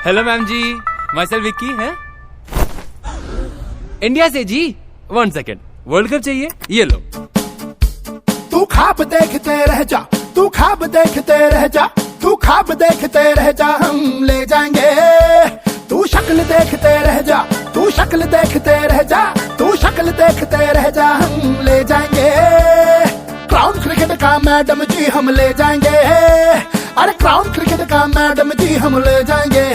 Hello ma'am ji, myself Vicky है India से जी। 1 second, world cup चाहिए, ये लो। तू ख्वाब देखते रह जा, तू ख्वाब देखते रह जा, तू ख्वाब देखते रह जा, हम ले जाएंगे। तू शक्ल देखते रह जा, तू शक्ल देखते रह जा, तू शक्ल देखते रह जा, हम ले जाएंगे। क्राउन क्रिकेट का मैडम जी हम ले जाएंगे, अरे क्राउन क्रिकेट का मैडम जी हम ले जाएंगे।